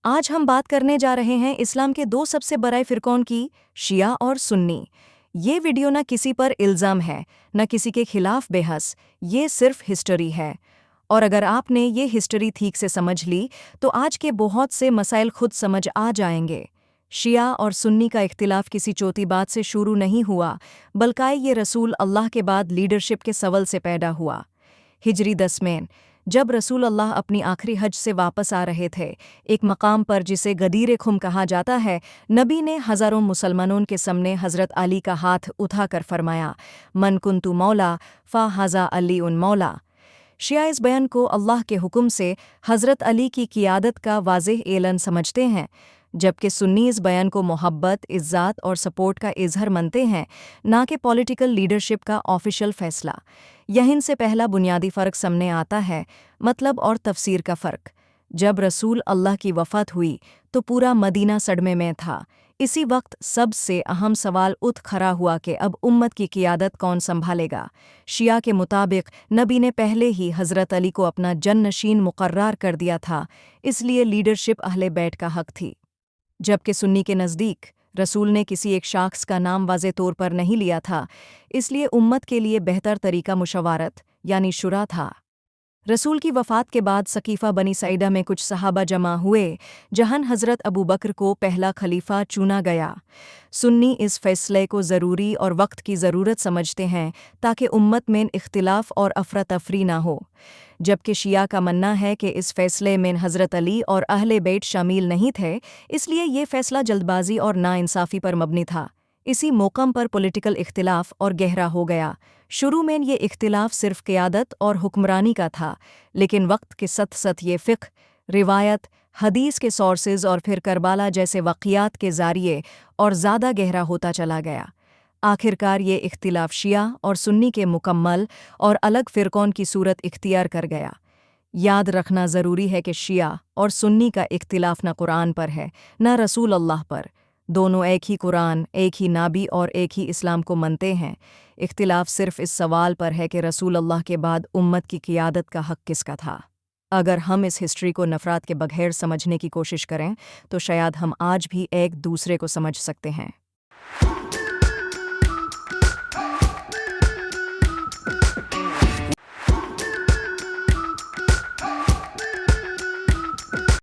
آج ہم بات کرنے جا رہے ہیں اسلام کے دو سب سے بڑے فرقوں کی، شیعہ اور سنی۔ یہ ویڈیو نہ کسی پر الزام ہے، نہ کسی کے خلاف بحث، یہ صرف ہسٹری ہے۔ اور اگر آپ نے یہ ہسٹری ٹھیک سے سمجھ لی تو آج کے بہت سے مسائل خود سمجھ آ جائیں گے۔ شیعہ اور سنی کا اختلاف کسی چوٹی بات سے شروع نہیں ہوا، بلکہ یہ رسول اللہ کے بعد لیڈرشپ کے سوال سے پیدا ہوا۔ ہجری 10 میں جب رسول اللہ اپنی آخری حج سے واپس آ رہے تھے، ایک مقام پر جسے غدیر خم کہا جاتا ہے، نبی نے ہزاروں مسلمانوں کے سامنے حضرت علی کا ہاتھ اٹھا کر فرمایا، من کنت مولا فہذا علی مولا۔ شیعہ اس بیان کو اللہ کے حکم سے حضرت علی کی قیادت کا واضح اعلان سمجھتے ہیں، جبکہ سنی اس بیان کو محبت، عزت اور سپورٹ کا اظہار مانتے ہیں، نہ کہ پولیٹیکل لیڈرشپ کا آفیشیل فیصلہ۔ یہیں سے پہلا بنیادی فرق سامنے آتا ہے، مطلب اور تفسیر کا فرق۔ جب رسول اللہ کی وفات ہوئی تو پورا مدینہ صدمے میں تھا۔ اسی وقت سب سے اہم سوال اٹھ کھڑا ہوا کہ اب امت کی قیادت کون سنبھالے گا۔ شیعہ کے مطابق نبی نے پہلے ہی حضرت علی کو اپنا جانشین مقرر کر دیا تھا، اس لیے لیڈرشپ اہل بیت کا حق تھی۔ جبکہ سنی کے نزدیک رسول نے کسی ایک شخص کا نام واضح طور پر نہیں لیا تھا، اس لیے امت کے لیے بہتر طریقہ مشاورت یعنی شورا تھا۔ رسول کی وفات کے بعد سقیفہ بنی سعیدہ میں کچھ صحابہ جمع ہوئے، جہاں حضرت ابو بکر کو پہلا خلیفہ چنا گیا۔ سنی اس فیصلے کو ضروری اور وقت کی ضرورت سمجھتے ہیں تاکہ امت میں اختلاف اور افراتفری نہ ہو، جبکہ شیعہ کا ماننا ہے کہ اس فیصلے میں حضرت علی اور اہل بیت شامل نہیں تھے، اس لیے یہ فیصلہ جلد بازی اور ناانصافی پر مبنی تھا۔ اسی موقع پر پولیٹیکل اختلاف اور گہرا ہو گیا۔ شروع میں یہ اختلاف صرف قیادت اور حکمرانی کا تھا، لیکن وقت کے ساتھ ساتھ یہ فقہ، روایت، حدیث کے سورسز اور پھر کربلا جیسے واقعات کے ذریعے اور زیادہ گہرا ہوتا چلا گیا۔ آخرکار یہ اختلاف شیعہ اور سنی کے مکمل اور الگ فرقوں کی صورت اختیار کر گیا۔ یاد رکھنا ضروری ہے کہ شیعہ اور سنی کا اختلاف نہ قرآن پر ہے، نہ رسول اللہ پر۔ دونوں ایک ہی قرآن، ایک ہی نبی اور ایک ہی اسلام کو مانتے ہیں۔ اختلاف صرف اس سوال پر ہے کہ رسول اللہ کے بعد امت کی قیادت کا حق کس کا تھا۔ اگر ہم اس ہسٹری کو نفرات کے بغیر سمجھنے کی کوشش کریں تو شاید ہم آج بھی ایک دوسرے کو سمجھ سکتے ہیں۔